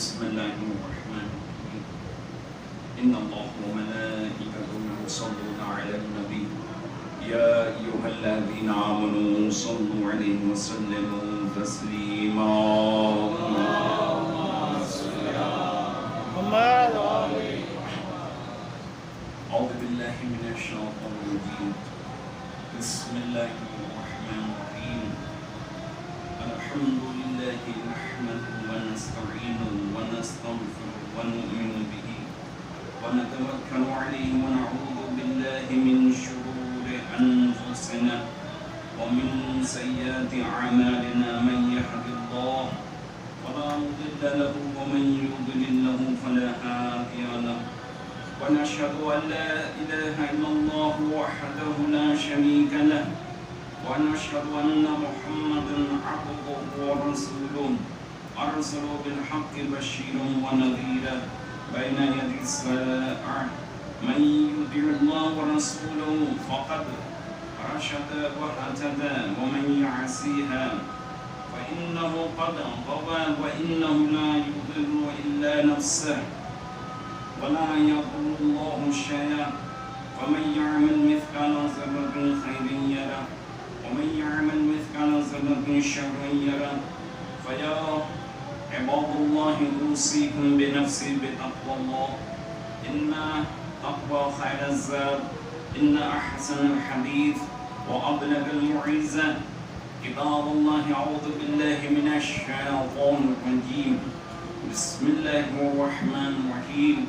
بسم الله الرحمن الرحيم إن الله وملائكته يصلون على النبي يا أيها الذين آمنوا صلوا عليه وسلموا تسليما أعوذ بالله من الشيطان الرجيم بسم الله الرحمن الرحيم الحمد لله نحمده ونستعينه ونستغفره ونؤمن به ونتوكل عليه ونعوذ بالله من شرور أنفسنا ومن سيئات أعمالنا من يهد الله فلا مضل له ومن يضلل له فلا هادي له ونشهد أن لا إله إلا الله وحده لا شريك له ونشهد أن محمدا عبده ورسوله أرسله بالحق بشيرا ونذيرا بين يدي الساعة من يطع الله ورسوله فقد رشد واهتدى ومن يعصيها فإنه قد غوى وإنه لا يضل إلا نفسه ولا يضر الله شيئا فمن يعمل مثقال ذرة خيرا يره ومن يعمل مثقال ذرة شرا يره فيا عباد الله أوصيكم بنفسي بتقوى الله إن تقوى خير الزاد إن أحسن الحديث وأبلغ الموعظة كتاب الله أعوذ بالله من الشيطان الرجيم بسم الله الرحمن الرحيم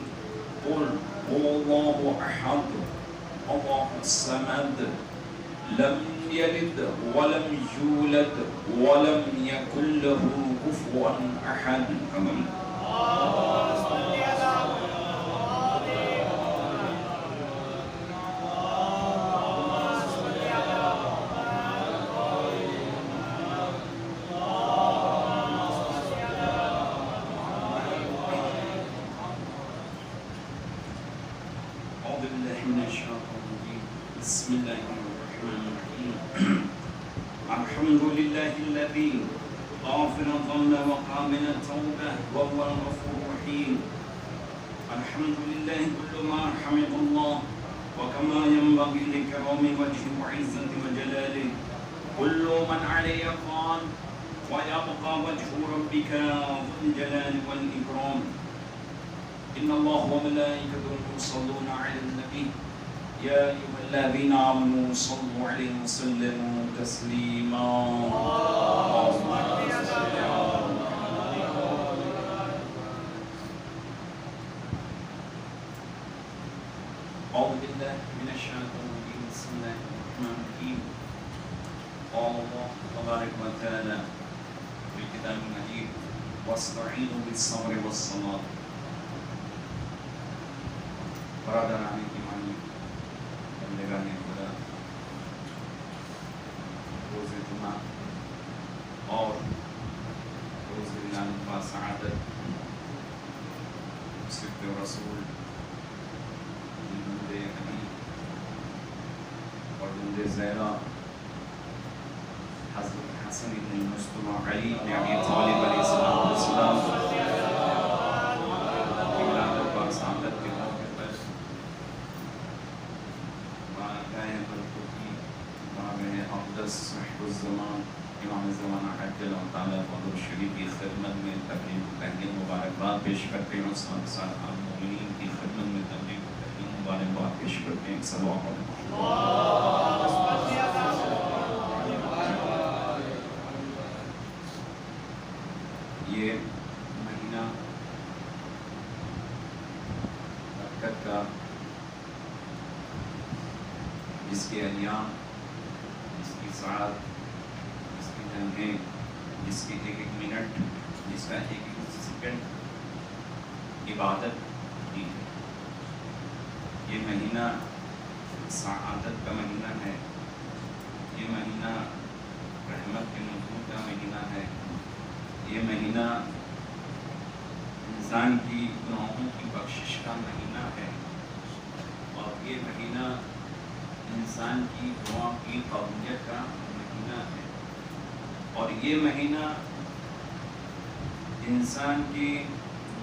قل هو الله أحد الله الصمد لم يلد ولم يولد ولم يكن له كفوا أحد أعوذ بالله من الشيطان الرجيم بسم الله الرحمن الرحيم الحمد لله الذي غافر الظن وقابل التوبة وهو الغفور الرحيم الحمد لله كل ما حمد الله وكما ينبغي لكرم وجهه وعزة وجلاله كل من عليه قال ويبقى وجه ربك ذو الجلال والإكرام إن الله وملائكته يصلون على النبي يا أيها الذين آمنوا صلوا عليه وسلموا تسليما أعوذ بالله من الشيطان الرجيم بسم الله الرحمن الرحيم قال الله تبارك وتعالى في الكتاب المجيد واستعينوا بالصبر والصلاة برادران ایمانی بندگان خدا روز جمعہ اور روز اعلان با سعادت صدق رسول دود علی اور دود زہرا حضرت حسن بن مصطفیٰ علی بن ابی طالب علیہ السلام اعلان با سعادت کے موقع پر اقدس صاحب الزمان امام زمانہ حج اللہ تعالیٰ فضل شریف کی خدمت میں تقریب و تحلیل مبارکباد پیش کرتے ہیں اور ساتھ ساتھ المؤمنین کی خدمت میں تقریب و تحلیل مبارکباد پیش کرتے ہیں صلوات اللہ یہ مہینہ برکت کا جس کے ایام ساتھ جس کی لمحیں جس کی ایک ایک منٹ جس کا ایک ایک سیکنڈ عبادت کی ہے یہ مہینہ سعادت کا مہینہ ہے یہ مہینہ رحمت کے نزول کا مہینہ ہے یہ مہینہ انسان کی گناہوں کی بخشش کا مہینہ ہے اور یہ مہینہ انسان کی دعا کی قبولیت کا مہینہ ہے اور یہ مہینہ انسان کی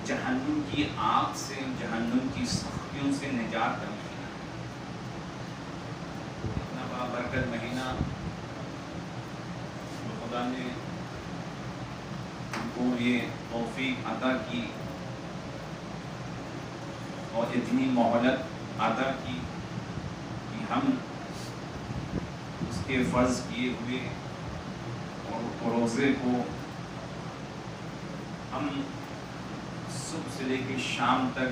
جہنم کی آگ سے، جہنم کی سختیوں سے نجات کا مہینہ ہے۔ اتنا بابرکت مہینہ جو خدا نے ہم کو یہ توفیق عطا کی اور اتنی مہلت عطا کی کہ ہم اس کے فرض کیے ہوئے اور روزے کو ہم صبح سے لے کے شام تک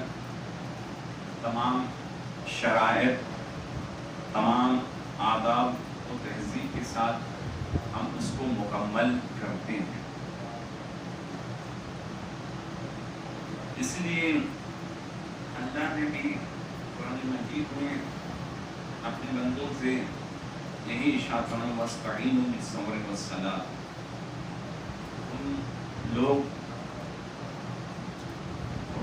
تمام شرائط، تمام آداب و تہذیب کے ساتھ ہم اس کو مکمل کرتے ہیں۔ اس لیے اللہ نے بھی قرآن مجید میں اپنے بندوں سے یہی ارشاد فرمایا وَاسْتَعِینُوا بِالصَّبْرِ وَالصَّلَاةِ، تم لوگ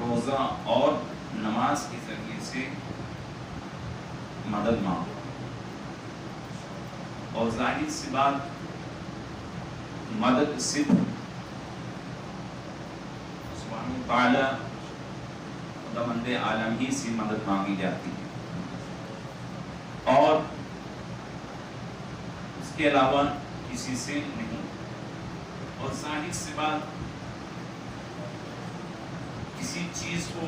روزہ اور نماز کے ذریعے سے مدد مانگو۔ اور ظاہر سی بات مدد صرف سبحانہ تعالی خداوند عالم ہی سے مدد مانگی جاتی ہے اور اس کے علاوہ کسی سے نہیں۔ اور ظاہر سی بات کسی چیز کو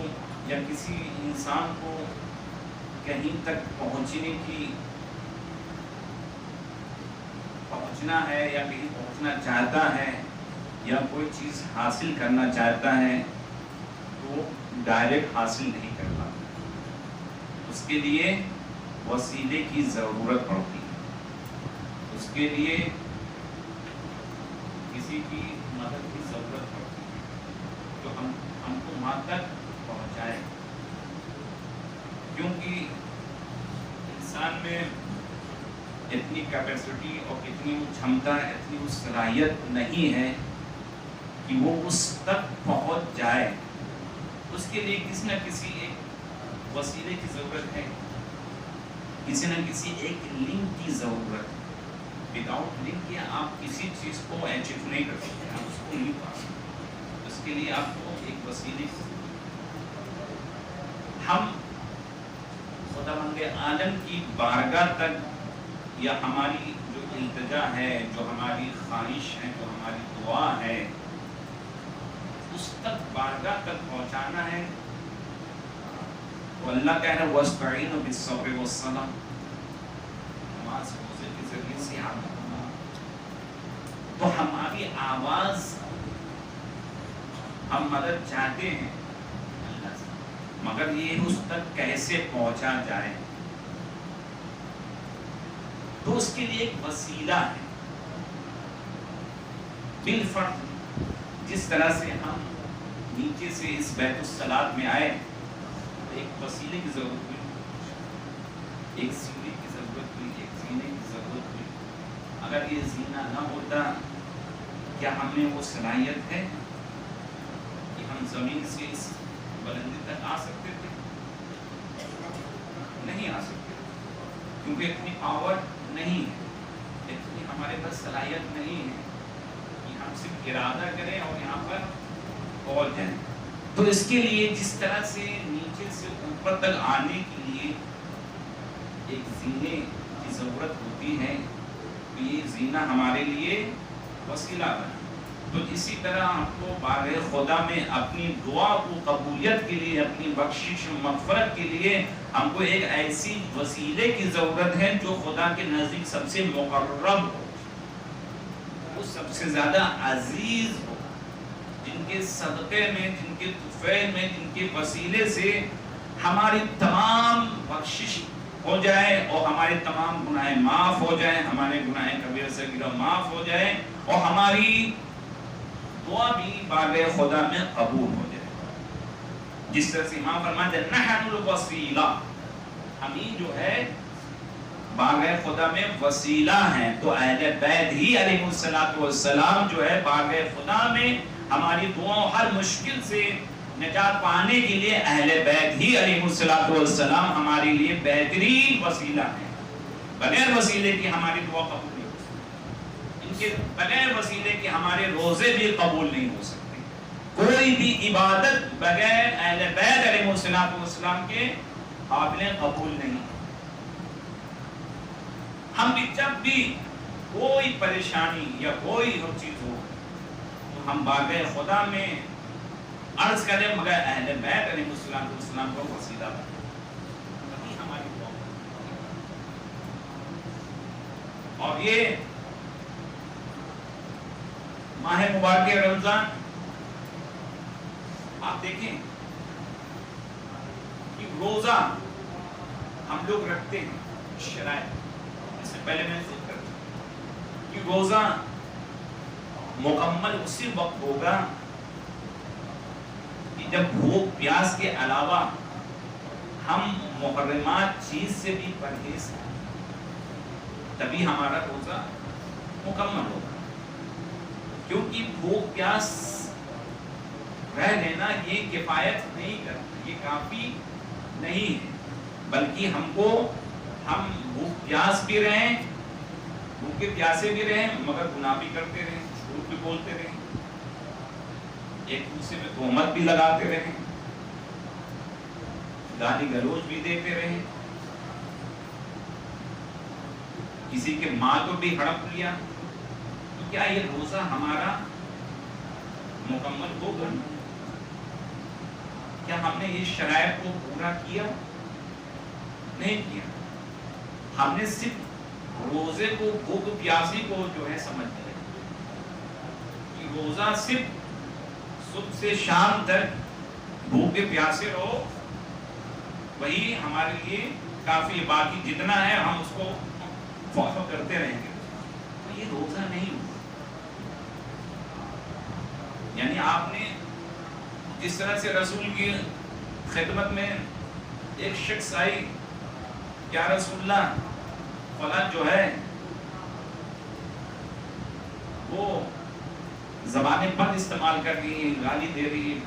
یا کسی انسان کو کہیں تک پہنچنا ہے یا کہیں پہنچنا چاہتا ہے یا کوئی چیز حاصل کرنا چاہتا ہے تو ڈائریکٹ حاصل نہیں کر پاتا، اس کے لیے وسیلے کی ضرورت پڑتی ہے، اس کے لیے کسی کی مدد کی ضرورت پڑتی ہے جو ہم کو وہاں تک پہنچائے، کیونکہ انسان میں اتنی کیپیسٹی اور اتنی چھمتا، اتنی صلاحیت نہیں ہے کہ وہ اس تک پہنچ جائے۔ اس کے لیے کسی نہ کسی ایک وسیلے کی ضرورت ہے، کسی نہ کسی ایک لنک کی ضرورت ہے۔ وداؤٹ لنک کے آپ کسی چیز کو اچیو نہیں کر سکتے، آپ اس کو نہیں پا سکتے، اس کے لیے آپ کو ایک وسیلے کی۔ ہم خداوند عالم کی بارگاہ تک یا ہماری جو التجا ہے، جو ہماری خواہش ہے، جو ہماری دعا ہے، اس تک بارگاہ تک پہنچانا ہے تو اللہ کہہ رہا ہے وَاسْتَعِینُوا بِالصَّبْرِ وَالصَّلَاةِ، نماز روزے کے ذریعے سے آپ تو ہماری آواز ہم مدد چاہتے ہیں اللہ سے، مگر یہ اس تک کیسے پہنچا جائے؟ تو اس کے لیے ایک وسیلہ ہے بالفرض۔ جس طرح سے ہم نیچے سے اس بیت الصلاۃ میں آئے تو ایک وسیلے کی ضرورت ہوئی، ایک سیڑھی کی ضرورت ہوئی، ایک زینے کی ضرورت ہوئی۔ اگر یہ زینہ نہ ہوتا کیا ہم میں وہ صلاحیت ہے کہ ہم زمین سے اس بلندی تک آ سکتے تھے؟ نہیں آ سکتے، کیونکہ اتنی پاور نہیں ہے، اتنی ہمارے پاس صلاحیت نہیں ہے کہ ہم صرف ارادہ کریں اور یہاں پر پہنچ جائیں۔ تو اس کے لیے جس طرح سے نیچے سے اوپر تک آنے کے لیے ایک زینے کی ضرورت ہوتی ہے، تو یہ زینہ ہمارے لیے وسیلہ بنا۔ تو اسی طرح ہم کو بارگاہ خدا میں اپنی دعا کو قبولیت کے لیے، اپنی بخشش و مغفرت کے لیے ہم کو ایک ایسی وسیلے کی ضرورت ہے جو خدا کے نزدیک سب سے مقرب ہو، وہ سب سے زیادہ عزیز ہو، جن کے صدقے میں، جن کے طفیل میں، جن کے وسیلے سے ہماری تمام بخشش ہو جائے اور ہمارے تمام گناہ معاف ہو جائیں، ہمارے گناہ کبیرہ صغیرہ معاف ہو جائیں اور ہماری دعا بھی بارگاہ خدا میں قبول ہو جائے۔ جس طرح سے امام فرماتے ہیں نحن الوسیلہ، ہم ہی جو ہے بارگاہ خدا میں وسیلہ ہیں۔ تو اہل بیت ہی علیہ السلام جو ہے بارگاہ خدا میں ہماری دعاؤں ہر مشکل سے نجات پانے کے لیے اہل بیت ہی علیہ السلام ہمارے لیے بہترین وسیلہ ہیں۔ بغیر وسیلے کی ہماری دعا قبول نہیں ہو سکتی، ان کے بغیر وسیلے کے ہمارے روزے بھی قبول نہیں ہو سکتے۔ کوئی بھی عبادت بغیر اہل بیت علیہ السلام کے قابل قبول نہیں. ہم بھی جب بھی کوئی پریشانی یا کوئی چیز ہو تو ہم بارگاہ خدا میں عرض کریں مگر اہل بیت علیہ السلام کو وسیلہ بنائیں. وہی ہماری دعا. اور یہ ماہ مبارک رمضان آپ دیکھیں کہ روزہ ہم لوگ رکھتے ہیں شرائط. اس سے پہلے میں ذکر کرتا کہ روزہ مکمل اسی وقت ہوگا کہ جب بھوک پیاس کے علاوہ ہم محرمات چیز سے بھی پرہیز کریں، تبھی ہمارا روزہ مکمل ہوگا. کیونکہ بھوک پیاس رہ لینا یہ کفایت نہیں کرتا، یہ کافی نہیں ہے، بلکہ ہم بھوک پیاس بھی رہیں، بھوکے پیاسے بھی رہیں مگر گناہ بھی کرتے رہیں، جھوٹ بھی بولتے رہیں، ایک دوسرے میں تہمت بھی لگاتے رہیں، گالی گلوچ بھی دیتے رہیں، کسی کے مال کو بھی ہڑپ لیا. تو کیا یہ روزہ ہمارا مکمل ہوگا؟ کیا ہم نے یہ شرائط کو پورا کیا؟ نہیں کیا. ہم نے صرف روزے کو بھوک پیاسی کو جو ہے سمجھ لیا کہ روزہ صرف صبح سے شام تک بھوکے پیاسے رہو، وہی ہمارے لیے کافی، باقی جتنا ہے ہم اس کو فالو کرتے رہیں گے. تو یہ روزہ نہیں ہوا. یعنی آپ نے جس طرح سے رسول کی خدمت میں ایک شخص آئی، یا رسول اللہ فلاں جو ہے وہ زبان بد استعمال کر رہی ہے، گالی دے رہی ہے،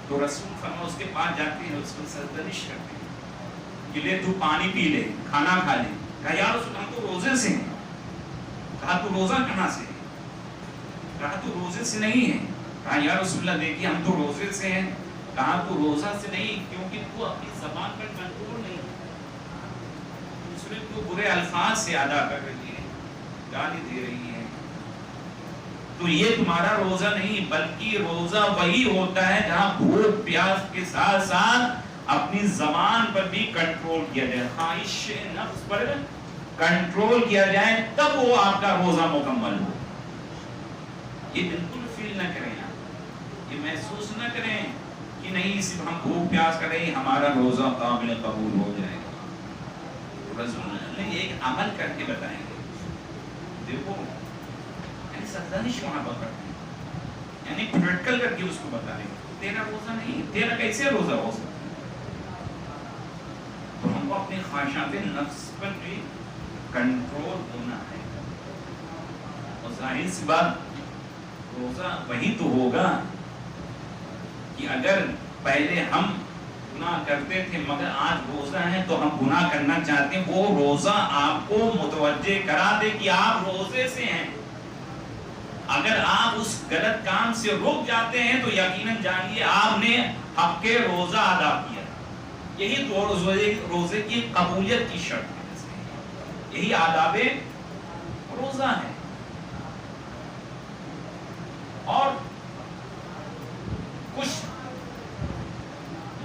تو رسول فرما اس کے پاس جاتے ہیں، اس کو سرزنش کرتے ہیں کہ لے تو پانی پی لے، کھانا کھا لے. کہا یا رسول ہم تو روزے سے ہیں. کہا تو روزہ کہاں سے ہے؟ کہا تو روزے سے نہیں ہے. کہا یا رسول اللہ دیکھیے ہم تو روزے سے ہیں. کہا تو روزہ سے نہیں، کیونکہ تو اپنی زبان پر کنٹرول نہیں، دوسرے کو برے الفاظ سے ادا کر رہی ہے، گالی دے رہی ہے. تو یہ تمہارا روزہ نہیں، بلکہ روزہ وہی ہوتا ہے جہاں بھوک پیاس کے ساتھ ساتھ اپنی زبان پر بھی کنٹرول کیا جائے، خواہش نفس پر کنٹرول کیا جائے، تب وہ آپ کا روزہ مکمل ہو. یہ بالکل فیل نہ کریں، یہ محسوس نہ کریں کہ نہیں صرف ہم بھوک پیاس کریں ہمارا روزہ قابل قبول ہو جائے گا. رسول اللہ نے ایک عمل کر کے بتائیں گے. دیکھو سرزنش وہاں پر کرتے ہیں، یعنی پریکٹیکل کر کے اس کو بتا رہے ہیں تیرا روزہ نہیں، تیرا کیسے روزہ ہو سکتا ہے. تو ہم کو اپنے خواہشات نفس پر بھی کنٹرول ہونا ہے. اور ظاہر سی بات روزہ وہی تو ہوگا کہ اگر پہلے ہم گناہ کرتے تھے مگر آج روزہ ہے تو ہم گناہ کرنا چاہتے ہیں، وہ روزہ آپ کو متوجہ کرا دے کہ آپ روزے سے ہیں. اگر آپ اس غلط کام سے رک جاتے ہیں تو یقیناً جانیے آپ نے حق کے روزہ ادا کیا. یہی تو روزے کی قبولیت کی شرط ہے، یہی آداب روزہ ہے. اور کچھ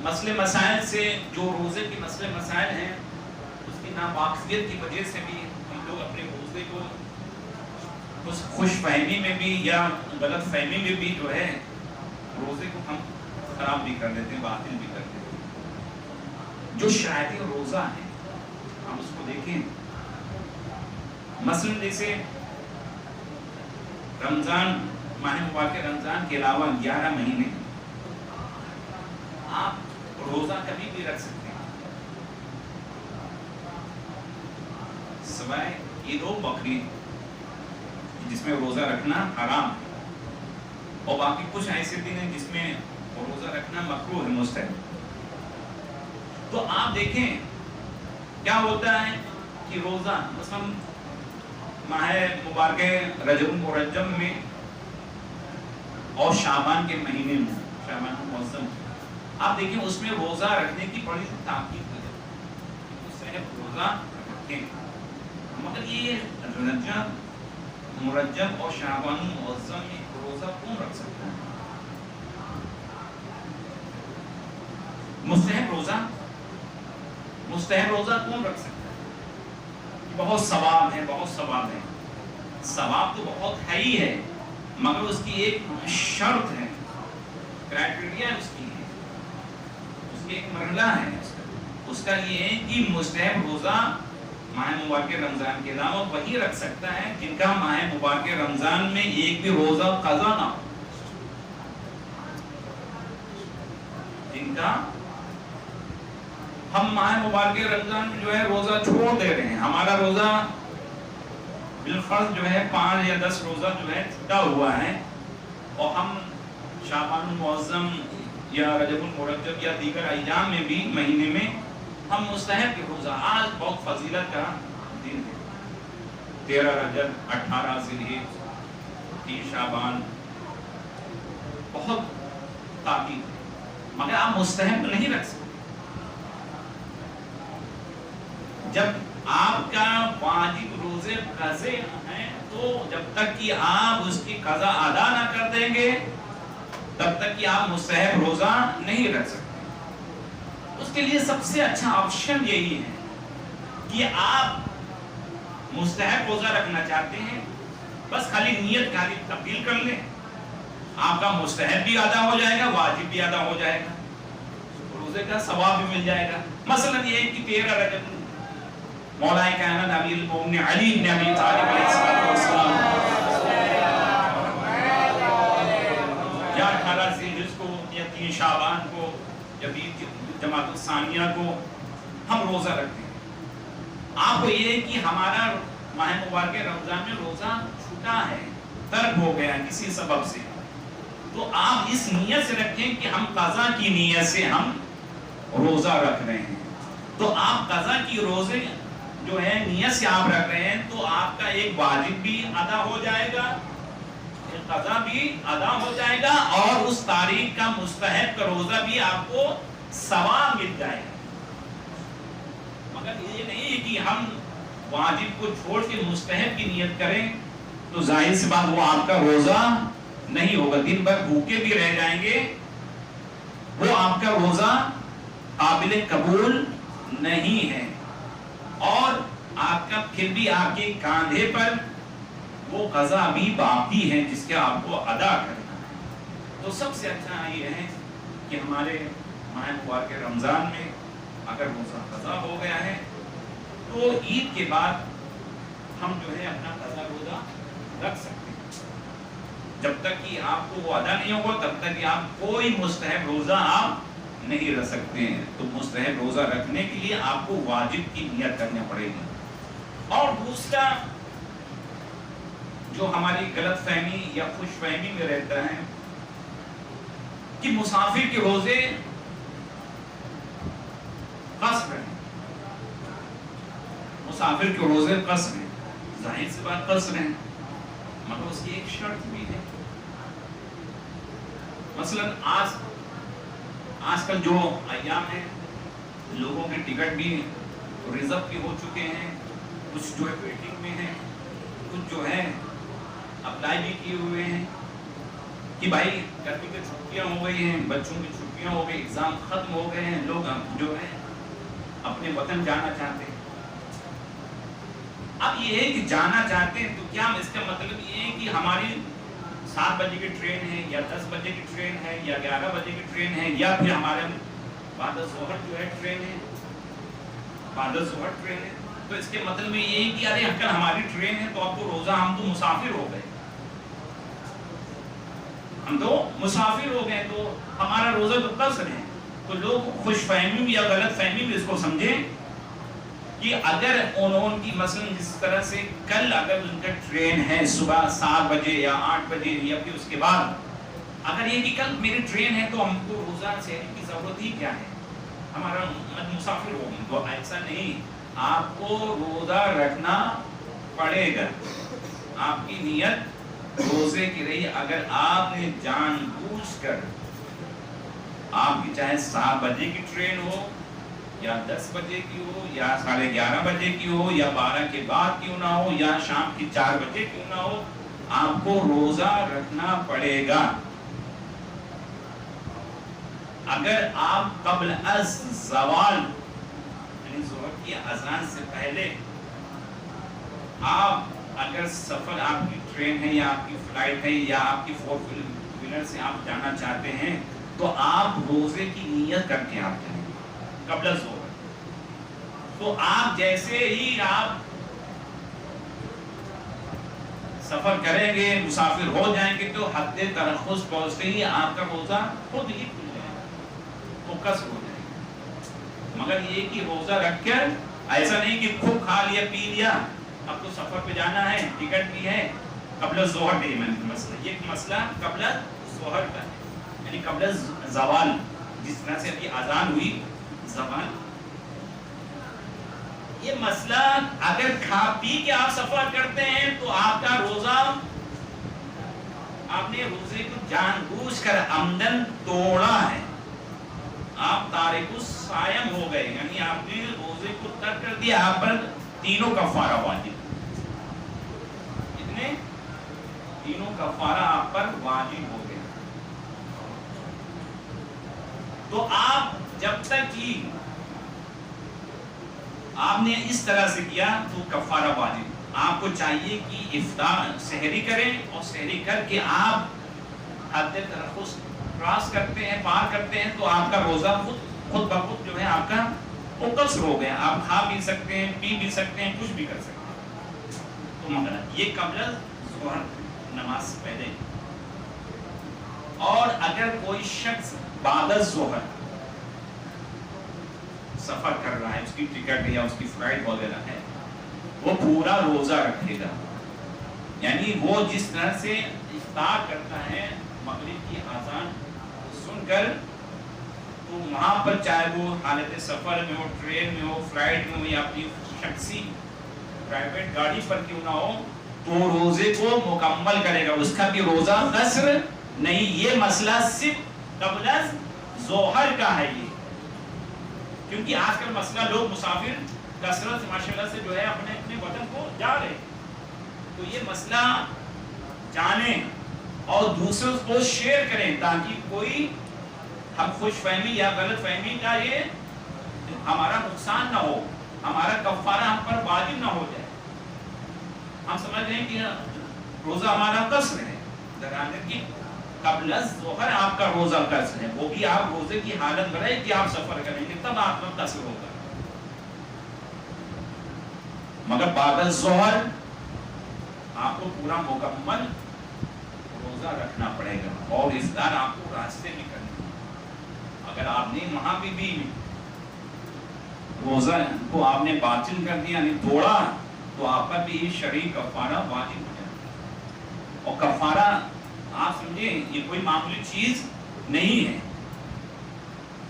مسئلے مسائل سے جو روزے کے مسئلے مسائل ہیں اس کی ناواقفیت کی وجہ سے بھی ہم لوگ اپنے روزے کو خوش فہمی میں بھی یا غلط فہمی میں بھی جو ہے روزے کو ہم خراب بھی کر دیتے ہیں، باطل بھی کر دیتے ہیں. جو شرائط روزہ ہے ہم اس کو دیکھیں. مثلا جیسے رمضان، ماہ مبارک رمضان کے علاوہ 11 مہینے آپ روزہ کبھی بھی رکھ سکتے ہیں سوائے عید و بقرعید جس میں روزہ رکھنا حرام ہے، اور باقی کچھ ایسے دن ہیں جس میں روزہ رکھنا مکروہ ہے، مستحب. تو آپ دیکھیں کیا ہوتا ہے کہ روزہ مثلا ماہ مبارک رجب المرجم میں اور شعبان کے مہینے میں، شعبان المعظم، آپ دیکھیں اس میں روزہ رکھنے کی بڑی تاکید ہے، مستحب روزہ رکھیں، مگر یہ رجب اور شعبان المعظم میں روزہ کون رکھ سکتا ہے؟ مستحب روزہ کون رکھ سکتا ہے؟ بہت ثواب ہے، بہت ثواب ہے، ثواب تو بہت ہے ہی ہے، مگر اس کی ایک شرط ہے، کرائٹیریا اس کی ہے، اس کی ایک مرحلہ ہے، اس کا یہ ہے کہ مستحب روزہ ماہ مبارک رمضان کے علاوہ وہی رکھ سکتا ہے جن کا ماہ مبارک رمضان میں ایک بھی روزہ قضا نہ ہو، جن کا ہم ماہ مبارک رمضان میں جو ہے روزہ چھوڑ دے رہے ہیں، ہمارا روزہ بالفرض جو ہے 5 یا 10 روزہ جو ہے چھوٹا ہوا ہے، اور ہم شعبان المعظم یا رجب المرجب یا دیگر ایام میں بھی مہینے میں ہم مستحب کے روزہ، آج بہت فضیلت کا دن ہے، 13 رجب، 18 ذوالحجہ، 3 شعبان، بہت تاکید ہے، مگر آپ مستحب نہیں رکھ سکتے۔ جب آپ کا واجب روزے قضے ہیں تو جب تک کہ آپ اس کی قضا ادا نہ کر دیں گے تب تک کہ آپ مستحب روزہ نہیں رکھ سکتے۔ اس کے لیے سب سے اچھا آپشن یہی ہے کہ آپ مستحب روزہ رکھنا چاہتے ہیں، بس خالی نیت خالی تبدیل کر لیں، آپ کا مستحب بھی ادا ہو جائے گا، واجب بھی ادا ہو جائے گا، روزے کا ثواب بھی مل جائے گا۔ مثلا یہ ہے کہ 13 رجب مولا کائنات امیر المومنین علی بن ابی طالب علیہ السلام یا 18 ذوالحجہ کو یا 3 شعبان کو یا 20 جماعت الثانیہ کو ہم روزہ رکھتے ہیں۔ آپ کو یہ ہے کہ ہمارا ماہ مبارک رمضان میں روزہ چھوٹا ہے، ترک ہو گیا کسی سبب سے، تو آپ اس نیت سے رکھیں کہ ہم قضا کی نیت سے ہم روزہ رکھ رہے ہیں، تو آپ قضا کی روزے جو ہے نیت سے آپ رکھ رہے ہیں تو آپ کا ایک واجب بھی ادا ہو جائے گا، ایک قضا بھی ادا ہو جائے گا، اور اس تاریخ کا مستحب کا روزہ بھی آپ کو ثواب مل جائے گا۔ مگر یہ نہیں کہ ہم واجب کو چھوڑ کے مستحب کی نیت کریں تو ظاہر سی بات وہ آپ کا روزہ نہیں ہوگا، دن بھر بھوکے بھی رہ جائیں گے، وہ آپ کا روزہ قابل قبول نہیں ہے، اور آپ کا پھر بھی آپ کے کاندھے پر وہ قضا بھی باقی ہے جس کے آپ کو ادا کرنا ہے۔ تو سب سے اچھا یہ ہے کہ ہمارے ماہ مبارک رمضان میں اگر روزہ قضا ہو گیا ہے تو عید کے بعد ہم جو ہے اپنا قضا روزہ رکھ سکتے ہیں، جب تک کہ آپ کو وہ ادا نہیں ہوگا تب تک کہ آپ کوئی مستحب روزہ آپ نہیں رکھ سکتے ہیں۔ تو مستحب روزہ رکھنے کے لیے آپ کو واجب کی نیت کرنا پڑے گی۔ اور دوسرا جو ہماری غلط فہمی یا خوش فہمی میں رہتا ہے کہ مسافر کے روزے قصر ہیں، مسافر کے روزے قصر ہیں، ظاہر سی بات قصر ہیں، مگر اس کی ایک شرط بھی ہے۔ مثلا آج کل جو ایام ہیں لوگوں کے ٹکٹ بھی ریزرو بھی ہو چکے ہیں، کچھ جو ہے ویٹنگ میں ہیں، کچھ جو ہے اپلائی بھی کیے ہوئے ہیں کہ بھائی گرمی کی چھٹیاں ہو گئی ہیں، بچوں کی چھٹیاں ہو گئی، ایگزام ختم ہو گئے ہیں، لوگ جو ہے اپنے وطن جانا چاہتے ہیں۔ اب یہ ہے کہ جانا چاہتے ہیں تو کیا اس کا مطلب یہ ہے کہ ہماری 7 بجے کی ٹرین ہے یا 10 بجے کی ٹرین ہے یا 11 بجے کی ٹرین ہے یا پھر ہمارے بعد ظہر جو ہے ٹرین ہے، بعد ظہر ٹرین ہے، تو اس کے مطلب یہ ہے کہ ارے اگر ہماری ٹرین ہے تو اب تو روزہ ہم تو مسافر ہو گئے، ہم تو مسافر ہو گئے تو ہمارا روزہ تو قصر ہے۔ تو لوگ خوش فہمی بھی یا غلط فہمی بھی اس کو سمجھیں کہ اگر انہوں کی مثلا جس طرح سے کل اگر ان کا ٹرین ہے صبح 7 بجے یا 8 بجے یا پھر اس کے بعد اگر یہ کہ کل میری ٹرین ہے تو ہم کو روزہ سحری کی ضرورت ہی کیا ہے، ہمارا مسافر ہو گئے، تو ایسا نہیں، آپ کو روزہ رکھنا پڑے گا، آپ کی نیت روزے کی رہی اگر آپ نے جان بوجھ کر، آپ کی چاہے 7 بجے کی ٹرین ہو یا 10 بجے کی ہو یا 11:30 بجے کی ہو یا 12 کے بعد کیوں نہ ہو یا شام کی 4 بجے کیوں نہ ہو، آپ کو روزہ رکھنا پڑے گا۔ اگر آپ قبل از زوال یعنی ظہر کی اذان سے پہلے آپ اگر سفر، آپ کی ٹرین ہے یا آپ کی فلائٹ ہے یا آپ کی 4 ویلر سے آپ جانا چاہتے ہیں تو آپ روزے کی نیت کر کے آپ جائیں قبل از ظہر۔ تو آپ جیسے ہی آپ سفر کریں گے، مسافر ہو جائیں گے تو حد ترخص پہنچتے ہی آپ کا روزہ خود ہی کھل جائے گا، مقصر ہو جائے گا۔ مگر یہ کہ روزہ رکھ کر ایسا نہیں کہ خوب کھا لیا پی لیا، اب تو سفر پہ جانا ہے، ٹکٹ بھی ہے، قبل ظہر نہیں میں مسئلہ، یہ مسئلہ قبل ظہر کا ہے، یعنی قبل زوال، جس طرح سے ابھی اذان ہوئی زوال۔ یہ مسئلہ اگر کھا پی کے آپ سفر کرتے ہیں تو آپ کا روزہ، آپ نے روزے کو جان بوجھ کر عمدن توڑا ہے، آپ تارک الصائم ہو گئے، یعنی آپ نے روزے کو ترک کر دیا، آپ پر تینوں کفارہ واجب، کتنے؟ تینوں کفارہ آپ پر واجب ہو گئے۔ تو آپ جب تک ہی آپ نے اس طرح سے کیا تو کفارہ واجب، آپ کو چاہیے کہ افطار سحری کریں اور سحری کر کے آپ حد ترخص کراس کرتے ہیں، پار کرتے ہیں تو آپ کا روزہ خود بخود جو ہے آپ کا قصر ہو گیا، آپ کھا بھی سکتے ہیں، پی بھی سکتے ہیں، کچھ بھی کر سکتے ہیں۔ تو مگر یہ قبل ظہر نماز سے پہلے۔ اور اگر کوئی شخص بعد الظہر سفر کر رہا ہے، اس کی ٹکٹ یا اس کی فلائٹ وغیرہ ہے، وہ پورا روزہ رکھے گا، یعنی وہ جس طرح سے افطار کرتا ہے مغرب کی اذان سن کر، تو وہاں پر چاہے وہ حالت سفر میں ہو، ٹرین میں ہو، فلائٹ میں ہو یا اپنی شخصی پرائیویٹ گاڑی پر کیوں نہ ہو، تو روزے کو مکمل کرے گا، اس کا بھی روزہ قصر نہیں۔ یہ مسئلہ صرف قبل ظہر کا ہے، یہ کیونکہ آج کل مسئلہ لوگ مسافر کثرت ماشاءاللہ سے جو ہے اپنے اپنے وطن کو جا رہے، تو یہ مسئلہ جانیں اور دوسروں کو شیئر کریں تاکہ کوئی ہم خوش فہمی یا غلط فہمی کا یہ ہمارا نقصان نہ ہو، ہمارا کفارہ ہم پر واجب نہ ہو جائے۔ ہم سمجھ رہے ہیں کہ روزہ ہمارا قصر ہے، درحقیقت کی قبل ظہر آپ کا روزہ قصر ہے، وہ بھی آپ روزے کی حالت بنائیں کہ آپ سفر کریں گے تب آپ کا قصر ہوگا، مگر بعد ظہر آپ کو پورا مکمل روزہ رکھنا پڑے گا، اور افطار آپ کو راستے میں کرنا۔ اگر آپ نے وہاں بھی روزہ کو آپ نے باطل کر دیا، یعنی توڑا، تو آپ پر بھی شرعی کفارہ واجب ہو جائے گا۔ اور کفارہ آپ سمجھیں یہ کوئی معمولی چیز نہیں ہے۔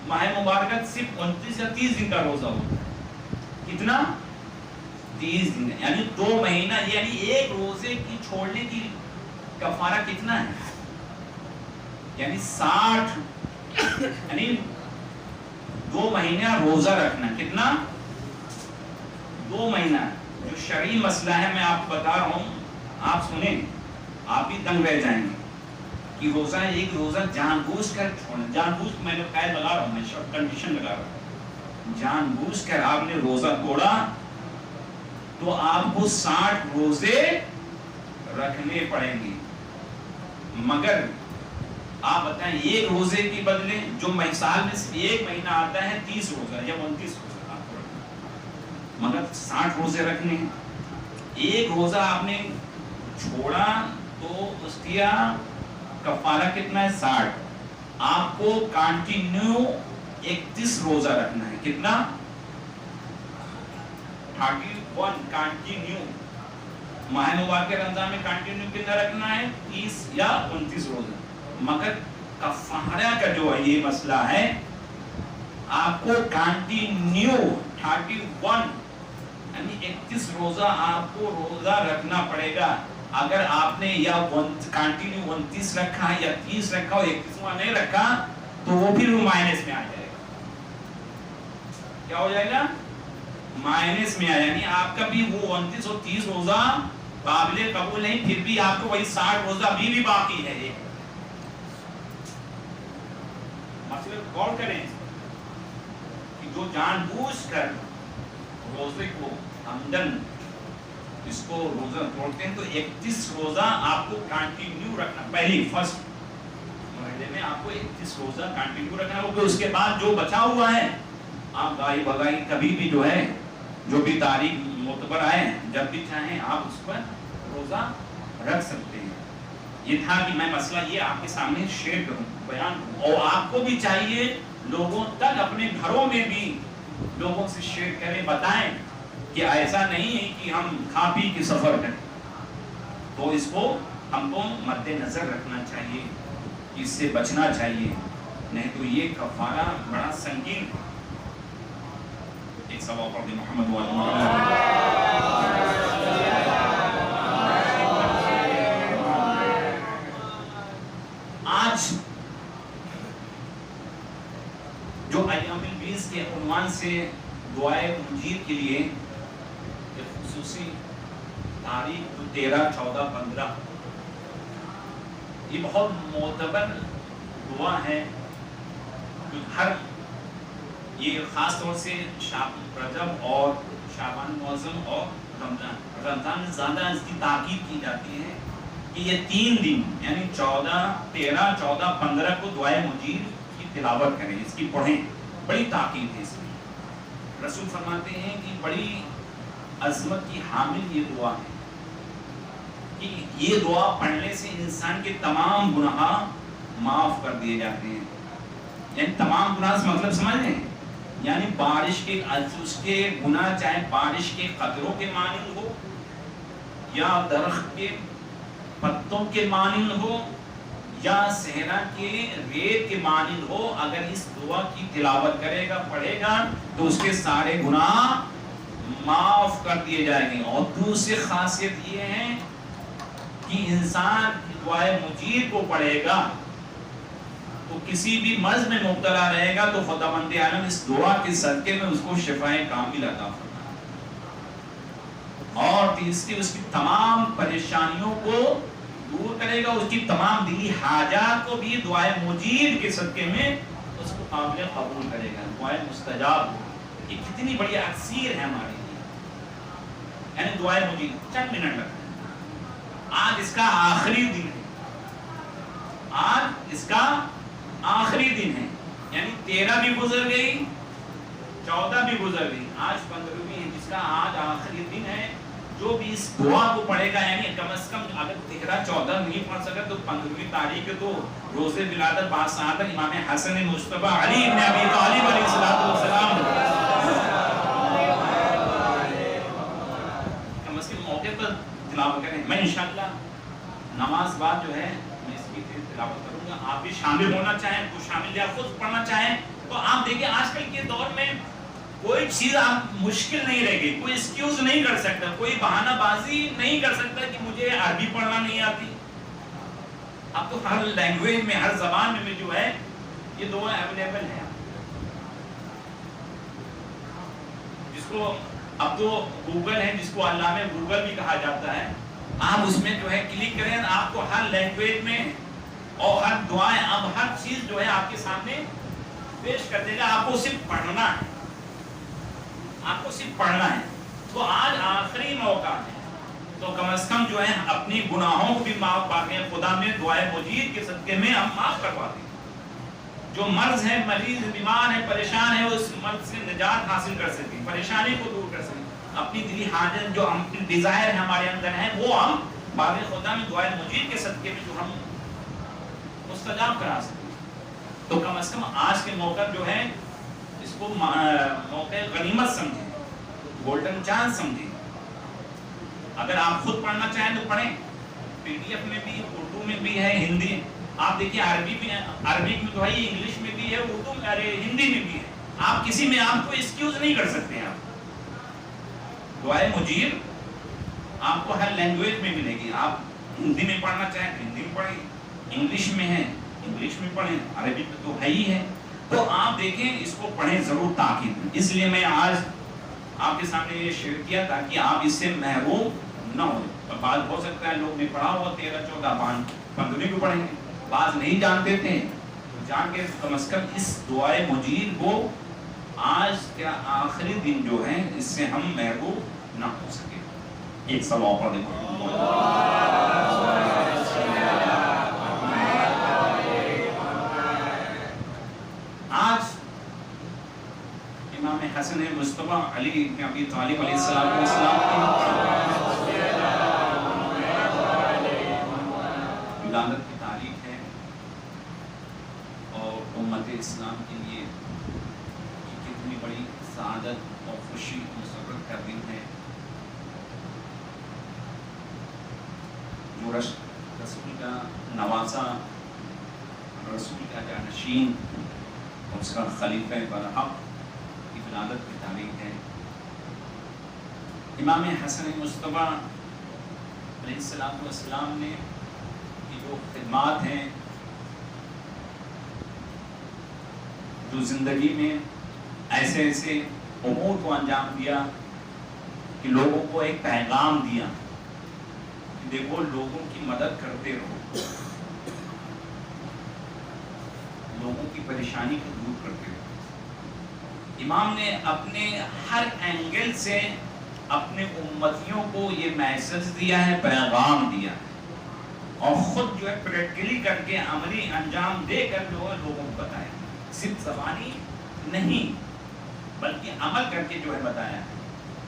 ماہ مبارکت صرف 29 یا 30 دن کا روزہ ہوتا ہے، کتنا؟ 30 دن، یعنی 2 مہینہ، یعنی ایک روزے کی چھوڑنے کی کفارہ کتنا ہے؟ یعنی 60، یعنی 2 مہینہ روزہ رکھنا، کتنا؟ 2 مہینہ۔ جو شرعی مسئلہ ہے میں آپ کو بتا رہا ہوں، آپ سنیں، آپ بھی دنگ رہ جائیں گے کہ روزہ ایک روزہ جان بوجھ کر چھوڑنا، جان بوجھ میں نے قید لگا رہا ہوں، میں شرط کنڈیشن لگا رہا ہوں، جان بوجھ کر آپ نے روزہ توڑا تو آپ کو 60 روزے رکھنے پڑیں گے۔ مگر آپ بتائیں ایک روزے کی بدلے جو سال میں صرف ایک مہینہ آتا ہے 30 روزہ یا 29 روزہ آپ کو رکھنا، مگر 60 روزے رکھنے ہیں۔ ایک روزہ آپ نے چھوڑا تو اس کا کفارہ کتنا ہے؟ 60۔ آپ کو کانٹینیو 31 روزہ رکھنا ہے، کتنا؟ 31 کانٹینیو۔ ماہ مبارک رمضان میں کانٹینیو کتنا رکھنا ہے؟ 30 یا 29 روزہ۔ مگر کفارہ کا جو ہے یہ مسئلہ ہے، آپ کو کانٹینیو 31 یعنی 31 روزہ آپ کو روزہ رکھنا پڑے گا۔ اگر آپ نے یا کنٹینیو 29 رکھا یا 30 رکھا اور 31واں نہیں رکھا تو وہ پھر مائنس میں آ جائے گا. کیا ہو جائے گا؟ مائنس میں آ. یعنی آپ کا بھی وہ 29 اور 30 روزہ قابل قبول نہیں, پھر بھی آپ کو وہی 60 روزہ ابھی بھی باقی ہے. ایک مطلب غور کریں کہ جو جان بوجھ کر روزے کو آمدن اس کو روزہ توڑتے ہیں تو 31 روزہ آپ کو کنٹینیو رکھنا. پہلی فرسٹ مہینے میں آپ کو 31 روزہ کنٹینیو رکھنا ہوگا. اس کے بعد جو بچا ہوا ہے آپ گائی بگائی کبھی بھی جو ہے جو بھی تاریخ معتبر آئے جب بھی چاہیں آپ اس پر روزہ رکھ سکتے ہیں. یہ تھا کہ میں مسئلہ یہ آپ کے سامنے شیئر کروں, بیان کروں, اور آپ کو بھی چاہیے لوگوں تک اپنے گھروں میں بھی لوگوں سے شیئر کریں, بتائیں کہ ایسا نہیں ہے کہ ہم کھا پی کے سفر کریں. تو اس کو ہم کو مد نظر رکھنا چاہیے, اس سے بچنا چاہیے, نہیں تو یہ کفارہ بڑا سنگین. ایک سوال پڑھ دیں محمد وعلی محمد. آج جو ایام البیض کے عنوان سے دعائے مجیر کے لیے ایک خصوصی تاریخ 13 14 15 یہ بہت معتبر دعا ہے. ہر یہ خاص طور سے رجب اور شعبان معظم اور رمضان میں زیادہ اس کی تاکید کی جاتی ہے کہ یہ 3 دن یعنی 14 13 14 15 کو دعائے مجیر کی تلاوت کریں, اس کی پڑھیں. بڑی تاکید ہے اس میں. رسول فرماتے ہیں کہ بڑی عظمت کی حامل یہ دعا ہے کہ یہ دعا پڑھنے سے انسان کے تمام گناہ معاف کر دیے جاتے ہیں. یعنی تمام گناہ سے مطلب سمجھ رہے ہیں, یعنی بارش کے اس کے گناہ چاہے بارش کے قطروں کے مانند ہو یا درخت کے پتوں کے مانند ہو یا صحرا کے ریت کے مانند ہو, اگر اس دعا کی تلاوت کرے گا پڑھے گا تو اس کے سارے گناہ معاف کر دیے جائیں گے. اور دوسری خاصیت یہ ہے کہ انسان دعائے مجیر کو پڑھے گا تو کسی بھی مرض میں مبتلا رہے گا تو خداوند عالم اس دعا کے صدقے میں اس کو شفائے کامل عطا فرمائے گا. اور تیسری اس کی تمام پریشانیوں کو دور کرے گا, اس کی تمام دلی حاجات کو بھی دعائے مجیر کے صدقے میں اس کو قابل قبول کرے گا. دعائے مستجاب یہ کتنی بڑی اکثیر ہے ہمارے لیے. یعنی دعائے مجیر چند منٹ لگتا ہے. آج اس کا آخری دن ہے, آج اس کا آخری دن ہے. یعنی 13 بھی گزر گئی, 14 بھی گزر گئی, آج 15ویں ہے جس کا آج آخری دن ہے. جو بھی اس دعا کو پڑھے گا یعنی کم از کم اگر 13 14 نہیں پڑھ سکا تو 15ویں تاریخ تو روز ولادت باصحابہ امام حسن مصطفیٰ علی بن ابی طالب علیہ السلام کم از کم موقع پر تلاوت کریں. میں انشاءاللہ نماز بعد جو ہے میں اس کی تلاوت کروں گا. آپ بھی شامل ہونا چاہیں تو شامل, یا خود پڑھنا چاہیں تو آپ دیکھیں آج کل کے دور میں کوئی چیز آپ مشکل نہیں رہ گئی, کوئی ایکسکیوز نہیں کر سکتا, کوئی بہانہ بازی نہیں کر سکتا کہ مجھے عربی پڑھنا نہیں آتی. اب تو ہر لینگویج میں ہر زبان میں جو ہے یہ دعا اویلیبل ہے. جس کو اب تو گوگل ہے, جس کو علامہ گوگل بھی کہا جاتا ہے, آپ اس میں جو ہے کلک کریں, آپ کو ہر لینگویج میں اور ہر دعائیں اب ہر چیز جو ہے آپ کے سامنے پیش کر دے گا. آپ کو صرف پڑھنا ہے, آپ کو صرف پڑھنا ہے. تو آج آخری موقع ہے تو کم از کم جو ہے اپنی گناہوں کو بھی معاف پاتے ہیں. خدا میں دعائے مجید کے صدقے میں ہم معاف کرواتے ہیں. جو مرض ہے, مریض بیمار ہے, پریشان ہے, اس مرض سے نجات حاصل کر سکیں, پریشانی کو دور کر سکیں. اپنی دلی حاجت جو ہم ڈیزائر ہمارے اندر ہیں وہ ہم باب خدا میں دعائے مجید کے صدقے میں جو ہم مستجاب کرا سکیں. تو کم از کم آج کے موقع جو ہے اس کو موقع غنیمت سمجھیں, گولڈن چانس سمجھیں. اگر آپ خود پڑھنا چاہیں تو پڑھیں, PDF میں بھی, اردو میں بھی ہے, ہندی. آپ دیکھیں عربی میں, عربک میں تو ہے, انگلش میں بھی ہے, اردو میں, ہندی میں بھی ہے. آپ کسی میں آپ کو ایکسکیوز نہیں کر سکتے ہیں. آپ دعائے مجیر آپ کو ہر لینگویج میں ملے گی. آپ ہندی میں پڑھنا چاہیں تو ہندی میں پڑھیں, انگلش میں ہے انگلش میں پڑھیں, عربی میں تو ہے ہی ہے. تو آپ دیکھیں اس کو پڑھیں ضرور تاکید. اس لیے میں آج آپ کے سامنے یہ شیئر کیا تاکہ آپ اس سے محروم نہ ہو. بعض ہو سکتا ہے لوگ نے پڑھا ہوا 13-14 15 کو پڑھیں گے, بعض نہیں جانتے تھے, جان کے کم از کم اس دعائے مجید کو آج کیا آخری دن جو ہے اس سے ہم محروم نہ ہو سکے. ایک سوال پڑھ دیں. آج امام حسن مصطفیٰ علی بن ابی طالب علیہ السلام کی ولادت کی تاریخ ہے, اور امت اسلام کے لیے کتنی بڑی سعادت اور خوشی مسرت کا دن ہے. جو رسول کا نوازا, رسول کا جانشین اور اس کا خلیفہ برحق کی ولادت کی تاریخ ہے. امام حسن مصطفیٰ علیہ السلام نے کی جو خدمات ہیں, جو زندگی میں ایسے ایسے امور کو انجام دیا کہ لوگوں کو ایک پیغام دیا کہ دیکھو لوگوں کی مدد کرتے رہو, لوگوں کی پریشانی کو دور کرتے رہو. امام نے اپنے ہر اینگل سے اپنے امتیوں کو یہ میسج دیا ہے, پیغام دیا ہے, اور خود جو ہے پریکٹیکلی کر کے عملی انجام دے کر جو ہے لوگوں کو بتایا. صرف زبانی نہیں بلکہ عمل کر کے جو ہے بتایا ہے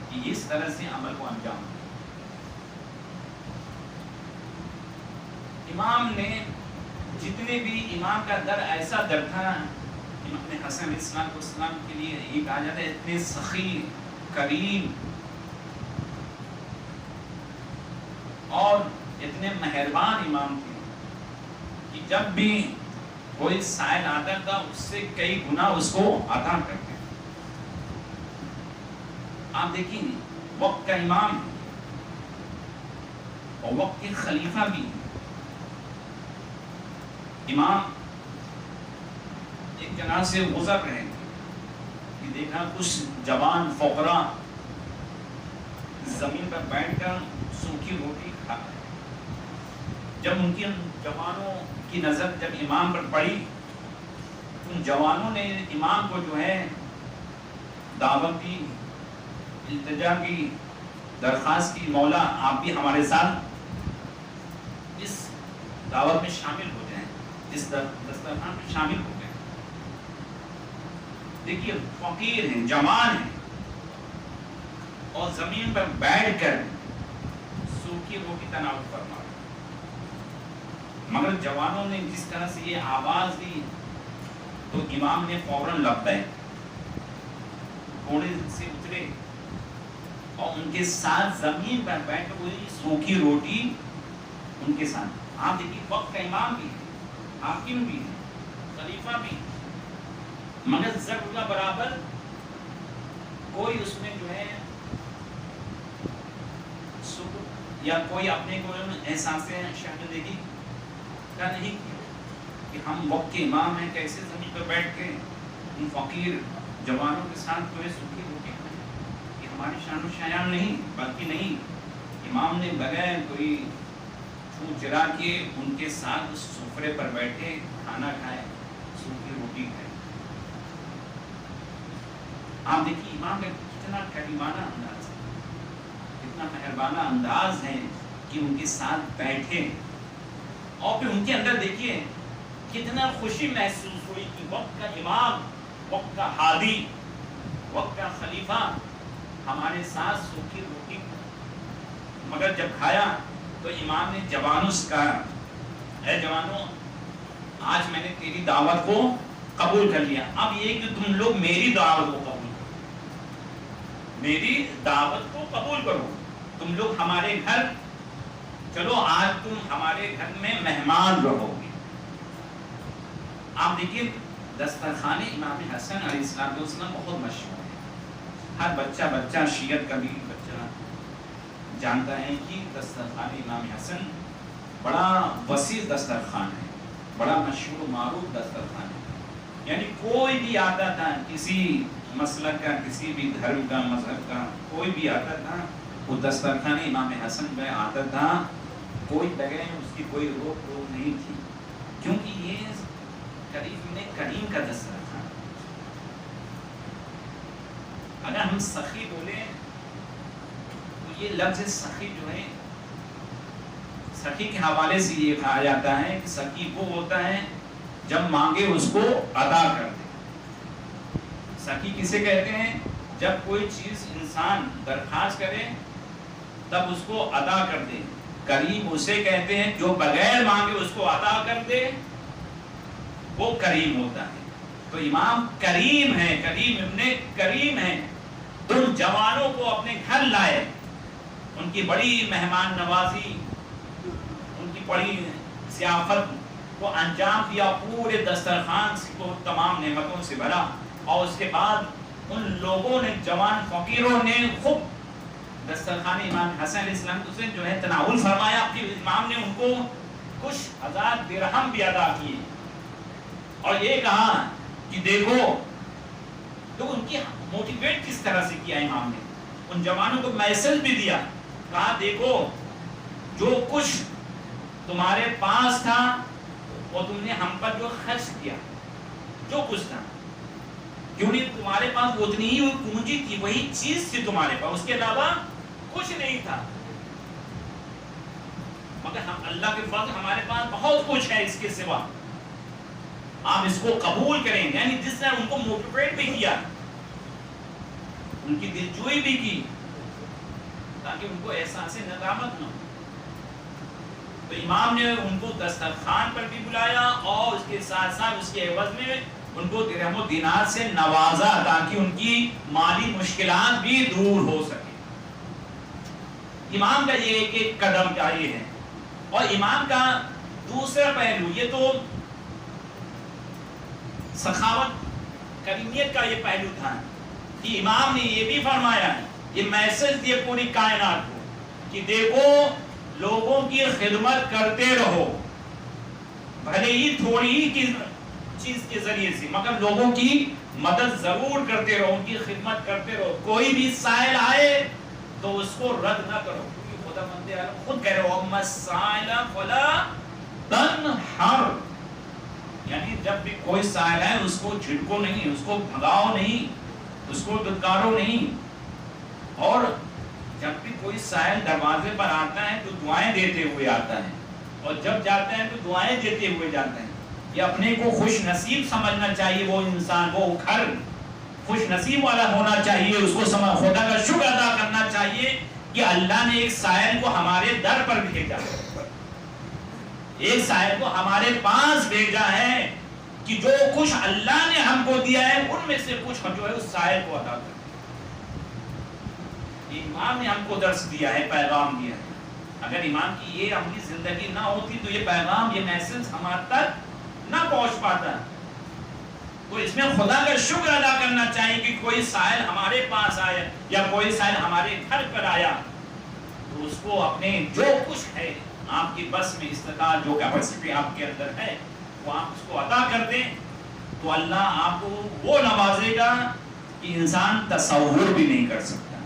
کہ اس طرح سے عمل کو انجام دے. امام نے جتنے بھی, امام کا در ایسا در تھا, امام حسن علیہ السلام کے لیے یہ کہا جاتا ہے اتنے سخی, کریم اور اتنے مہربان امام تھے کہ جب بھی کوئی سائل آتا تھا اس سے کئی گنا اس کو عطا کرتے. آپ دیکھیں وقت کا امام اور وقت کے خلیفہ بھی. امام ایک جناح سے گزر رہے تھے کہ دیکھا کچھ جوان فقراء زمین پر بیٹھ کر سوکھی روٹی کھا رہے. جب ان کی جوانوں کی نظر جب امام پر پڑی, ان جوانوں نے امام کو جو ہے دعوت دی, التجا کی, درخواست کی, مولا آپ بھی ہمارے ساتھ اس دعوت میں شامل ہو جائیں, اس دسترخوان میں شامل ہو جائیں. دیکھیے فقیر ہیں, جوان ہیں, اور زمین پر بیٹھ کر سوکھی روٹی تناول فرما. مگر جوانوں نے جس طرح سے یہ آواز دی تو امام نے فوراً لبیک, گھوڑے سے اترے اور ان کے ساتھ زمین پر بیٹھ کر وہی سوکھی روٹی ان کے ساتھ. آپ دیکھیے وقت کا امام بھی ہے, حاکم بھی ہے, خلیفہ بھی, مگر ذرہ برابر کوئی اس میں جو ہے یا کوئی اپنے کو احساس شرمندگی کا نہیں کیا کہ ہم وقت کے امام ہیں, کیسے زمین پر بیٹھ کے ان فقیر جوانوں کے ساتھ جو ہے سوکھی روٹی کھائیں. یہ ہماری شان و شایان نہیں, بلکہ نہیں, امام نے بغیر کوئی چھو چرا کے ان کے ساتھ اس سفرے پر بیٹھے کھانا کھائے, سوکھی روٹی کھائے. آپ دیکھیے امام کا کتنا کریمانہ انداز ہے, کتنا مہربانہ انداز ہے کہ ان کے ساتھ بیٹھے, اور پھر ان کے اندر دیکھیے کتنا خوشی محسوس ہوئی کہ وقت کا امام, وقت کا ہادی, وقت کا خلیفہ ہمارے ساتھ سوکھی روٹی. مگر جب کھایا تو امام نے جوانوں سے کہا, اے جوانوں, آج میں نے تیری دعوت کو قبول کر لیا, اب یہ کہ تم لوگ میری دعوت کو قبول کرو, میری دعوت کو قبول کرو, تم لوگ ہمارے گھر چلو, آج تم ہمارے گھر میں مہمان رہو گے. آپ دیکھیے دسترخوان امام حسن علیہ السلام بہت مشہور ہے. ہر بچہ شیعت کا بھی بچہ جانتا ہے کہ دسترخوان امام حسن بڑا وسیع دسترخوان ہے، بڑا مشہور و معروف دسترخوان ہے، یعنی کوئی بھی آتا تھا، کسی مسلک کا، کسی بھی دھرم کا، مذہب کا کوئی بھی آتا تھا، وہ دسترخوان امام حسن میں آتا تھا، کوئی بغیر اس کی کوئی روک ٹوک نہیں تھی، کیونکہ یہ کریم کا دسترخوان۔ اگر ہم سخی بولیں تو یہ لفظ سخی جو ہے، سخی کے حوالے سے یہ کہا جاتا ہے کہ سخی وہ ہوتا ہے جب مانگے اس کو ادا کر دے۔ سخی کسے کہتے ہیں؟ جب کوئی چیز انسان درخواست کرے تب اس کو ادا کر دے۔ کریم اسے کہتے ہیں جو بغیر مانگے اس کو عطا کر دے، وہ کریم ہوتا ہے۔ تو امام کریم ہے، کریم ابن کریم ہے، تم جوانوں کو اپنے گھر لائے، ان کی بڑی مہمان نوازی، ان کی بڑی ضیافت کو انجام دیا، پورے دسترخوان کو تمام نعمتوں سے بھرا، اور اس کے بعد ان لوگوں نے، جوان فقیروں نے خوب دسترخوان امام حسن علیہ السلام سے جو ہے تناول فرمایا، پھر امام نے ان کو کچھ ہزار درہم بھی ادا کیے، اور یہ کہا کہ دیکھو، تو ان کی موٹیویٹ کس طرح سے کیا امام نے، ان جوانوں کو میسج بھی دیا، کہا دیکھو جو کچھ تمہارے پاس تھا وہ تم نے ہم پر جو خرچ کیا، جو کچھ تھا، کیوں نہیں تمہارے پاس اتنی ہی پونجی تھی، وہی چیز تھی تمہارے پاس، اس کے علاوہ کچھ نہیں تھا، مگر ہم اللہ کے فضل ہمارے پاس بہت کچھ ہے اس کے سوا، آپ اس کو قبول کریں۔ یعنی جس نے ان کو موٹیویٹ بھی کیا، ان کی دلجوئی بھی کی، تاکہ ان کو احساس ندامت نہ ہو۔ تو امام نے ان کو دسترخوان پر بھی بلایا، اور اس کے ساتھ ساتھ اس کے عوض میں ان کو درہم و دینار سے نوازا، تاکہ ان کی مالی مشکلات بھی دور ہو سکے۔ امام کا یہ ایک قدم کا یہ ہے، اور امام کا دوسرا پہلو، یہ تو سخاوت کریمیت کا یہ پہلو تھا کہ امام نے یہ بھی فرمایا ہے، یہ میسج دیے پوری کائنات کو کہ دیکھو لوگوں کی خدمت کرتے رہو، بھلے ہی تھوڑی ہی چیز کے ذریعے سے، مگر لوگوں کی مدد ضرور کرتے رہو، ان کی خدمت کرتے رہو، کوئی بھی سائل آئے تو اس کو رد نہ کرو، کیونکہ خدا مند عالم خود کہہ رہے ہو اما السائل فلا تنہر، یعنی جب بھی کوئی سائل ہے اس کو جھٹکو نہیں، اس کو بھگاؤ نہیں، اس کو دھتکارو نہیں، اور جب بھی کوئی سائل دروازے پر آتا ہے تو دعائیں دیتے ہوئے آتا ہے، اور جب جاتا ہے تو دعائیں دیتے ہوئے جاتا ہے۔ یہ اپنے کو خوش نصیب سمجھنا چاہیے، وہ انسان، وہ گھر خوش نصیب والا ہونا چاہیے، اس کو خدا کا شکر ادا کرنا چاہیے کہ اللہ نے ایک سائل کو ہمارے در پر بھیجا، ایک سائل کو ہمارے پاس بھیجا ہے کہ جو کچھ اللہ نے ہم کو دیا ہے ان میں سے کچھ جو ہے اس سائل کو ادا کریں۔ امام نے ہم کو درس دیا ہے، پیغام دیا ہے، اگر امام کی یہ عملی زندگی نہ ہوتی تو یہ پیغام، یہ میسج ہمارے تک نہ پہنچ پاتا۔ تو اس میں خدا کا شکر ادا کرنا چاہیے کہ کوئی سائل ہمارے پاس آیا یا کوئی سائل ہمارے گھر پر آیا تو اس کو اپنے جو کچھ ہے آپ کی بس میں استطاعت، جو کیپیسٹی آپ کے اندر ہے، وہ آپ اس کو عطا کر دیں، تو اللہ آپ کو وہ نوازے گا کہ انسان تصور بھی نہیں کر سکتا۔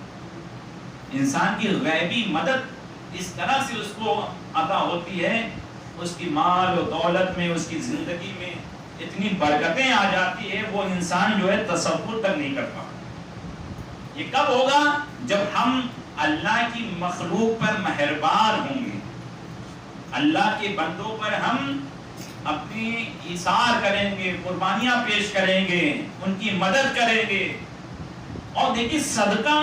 انسان کی غیبی مدد اس طرح سے اس کو عطا ہوتی ہے، اس کی مال و دولت میں، اس کی زندگی میں اتنی برکتیں آ جاتی ہے، وہ انسان جو ہے تصور تک نہیں کر پاتا۔ یہ کب ہوگا؟ جب ہم اللہ کی مخلوق پر مہربان ہوں گے، اللہ کے بندوں پر ہم اپنی ایثار کریں گے، قربانیاں پیش کریں گے، ان کی مدد کریں گے۔ اور دیکھیں صدقہ،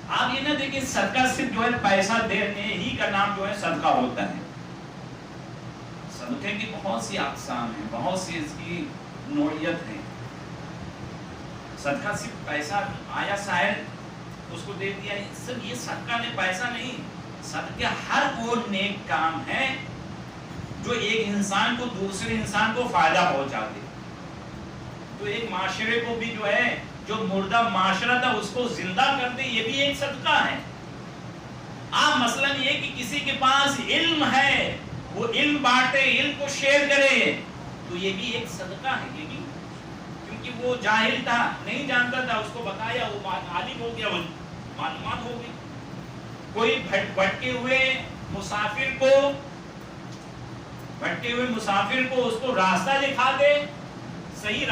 آپ یہ نہ دیکھیں صدقہ صرف جو ہے پیسہ دینے ہی کا نام جو ہے صدقہ ہوتا ہے۔ صدقے کی بہت سی اقسام ہیں، بہت سی اس کی نوعیت ہے۔ صدقہ صرف پیسہ آیا سائل اس کو دے دیا، صرف یہ صدقہ نے پیسہ نہیں، صدقہ ہر وہ نیک کام ہے جو ایک انسان کو دوسرے انسان کو فائدہ پہنچا دے۔ تو ایک معاشرے کو بھی جو ہے، جو مردہ معاشرہ تھا اس کو زندہ کر دے، یہ بھی ایک صدقہ ہے۔ آپ مثلاً یہ کہ کسی کے پاس علم ہے، وہ علم بانٹے، علم کو شیئر کرے، تو یہ بھی ایک صدقہ ہے، یہ بھی، کیونکہ وہ جاہل تھا، نہیں جانتا تھا، اس کو بتایا، وہ عالم ہو گیا، وہ معلومات ہو گئی۔ کوئی بھٹکے ہوئے مسافر کو اس کو راستہ دکھا دے، صحیح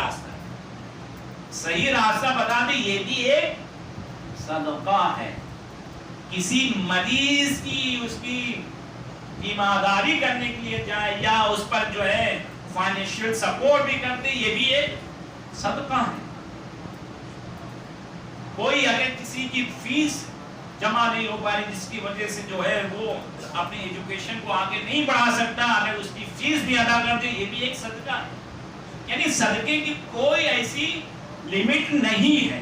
راستہ بتا دے، یہ بھی ایک صدقہ ہے۔ کسی مریض کی اس کی تیمارداری کرنے کے لیے جائے یا اس پر جو ہے فائنینشیل سپورٹ بھی کر دے، یہ بھی ایک صدقہ ہے۔ کوئی اگر کسی کی فیس جمع نہیں ہو پا رہی، جس کی وجہ سے جو ہے وہ اپنی ایجوکیشن کو آگے نہیں بڑھا سکتا، اگر اس کی فیس بھی ادا کر دے، یہ بھی ایک صدقہ ہے۔ یعنی صدقے کی کوئی ایسی لمٹ نہیں ہے۔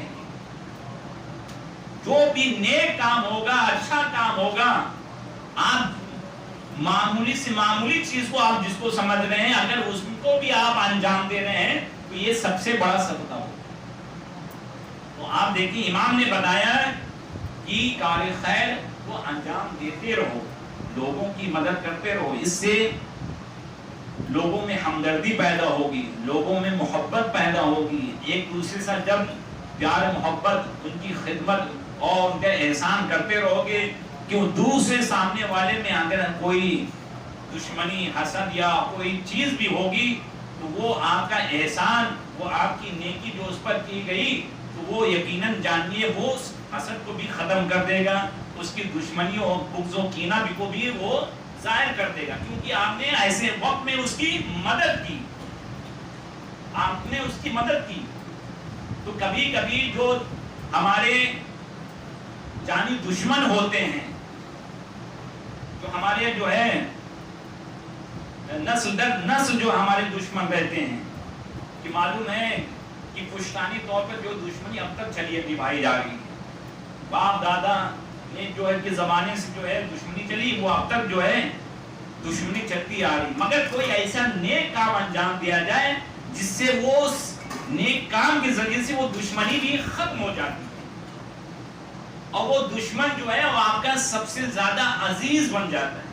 جو بھی نیک کام ہوگا، اچھا کام ہوگا، آپ معمولی سے معمولی چیز کو آپ جس کو سمجھ رہے ہیں، اگر اس کو بھی آپ انجام دے رہے ہیں تو یہ سب سے بڑا صدقہ ہوگا۔ تو آپ دیکھیں امام نے بتایا کہ کار خیر کو انجام دیتے رہو، لوگوں کی مدد کرتے رہو، اس سے لوگوں میں ہمدردی پیدا ہوگی، لوگوں میں محبت پیدا ہوگی، ایک دوسرے سے جب پیار محبت، ان کی خدمت اور ان کا احسان کرتے رہو گے، کہ دوسرے سامنے والے میں اگر کوئی دشمنی، حسد یا کوئی چیز بھی ہوگی تو وہ آپ کا احسان، وہ آپ کی نیکی جو اس پر کی گئی، تو وہ یقیناً جانیے وہ اس حسد کو بھی ختم کر دے گا، اس کی دشمنی اور بغض و کینہ کو بھی وہ ظاہر کر دے گا، کیونکہ آپ نے ایسے وقت میں اس کی مدد کی، آپ نے اس کی مدد کی۔ تو کبھی کبھی جو ہمارے جانی دشمن ہوتے ہیں، جو ہمارے جو ہے نسل در نسل جو ہمارے دشمن رہتے ہیں، کہ معلوم ہے کہ پشتانی طور پر جو دشمنی اب تک چلی ہے، نبھائی جا رہی ہے، باپ دادا نے جو ہے کہ زمانے سے جو ہے دشمنی چلی، وہ اب تک جو ہے دشمنی چلتی آ رہی، مگر کوئی ایسا نیک کام انجام دیا جائے جس سے وہ اس نیک کام کے ذریعے سے وہ دشمنی بھی ختم ہو جاتی ہے، اور وہ دشمن جو ہے وہ آپ کا سب سے زیادہ عزیز بن جاتا ہے،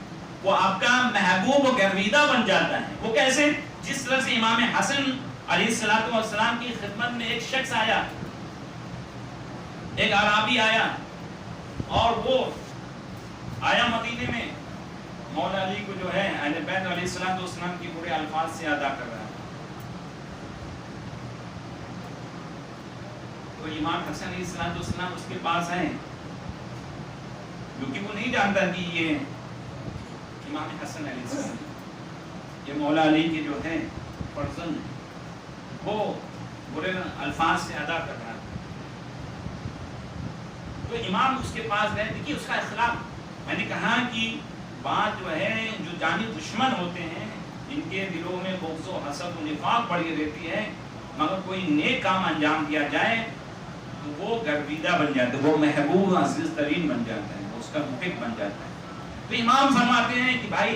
وہ آپ کا محبوب و گرویدہ بن جاتا ہے۔ وہ کیسے؟ جس طرح سے امام حسن علیہ السلام کی خدمت میں ایک شخص آیا، ایک عربی آیا، اور وہ آیا مدینے میں، مولا علی کو جو ہے اہل بیت علیہ السلام کی برے الفاظ سے ادا کر رہا ہے۔ تو امام حسن علیہ السلام اس کے پاس ہیں، کیونکہ وہ نہیں جانتا کہ یہ امام حسن علیہ السلام، یہ مولا علی کے جو ہے فرزند، وہ برے الفاظ سے ادا کر رہا ہے۔ تو امام اس کے پاس گئے، دیکھیے اس کا اخلاق، میں نے کہا کہ بات جو ہے، جو جانی دشمن ہوتے ہیں ان کے دلوں میں بغض و حسد و نفاق پڑی رہتی ہے، مگر کوئی نیک کام انجام دیا جائے تو وہ گرویدہ بن جاتا ہے، وہ محبوب عزیز ترین بن جاتا ہے، وہ اس کا محب بن جاتا ہے۔ تو امام فرماتے ہیں کہ بھائی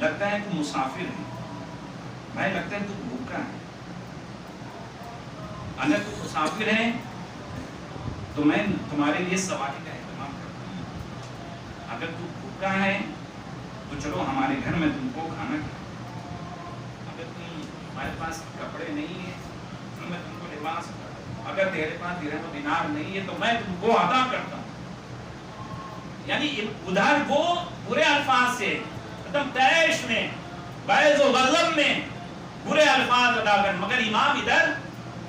لگتا ہے تو مسافر ہے، بھائی لگتا ہے تو بھوکا ہے، اگر تو مسافر ہے تو میں تمہارے لیے سواری کا اہتمام کرتا ہوں، اگر تو بھوکا ہے تو چلو ہمارے گھر میں تم کو کھانا کھلاؤں، اگر تمہارے پاس کپڑے نہیں ہیں تو میں تم کو لباس کرتا ہوں، اگر تیرے پاس درہم و دینار نہیں ہے تو میں تم کو عطا کرتا ہوں۔ یعنی ادھر وہ برے الفاظ سے مطلب تیش میں، بعض و غضب میں برے الفاظ ادا کر، مگر امام ادھر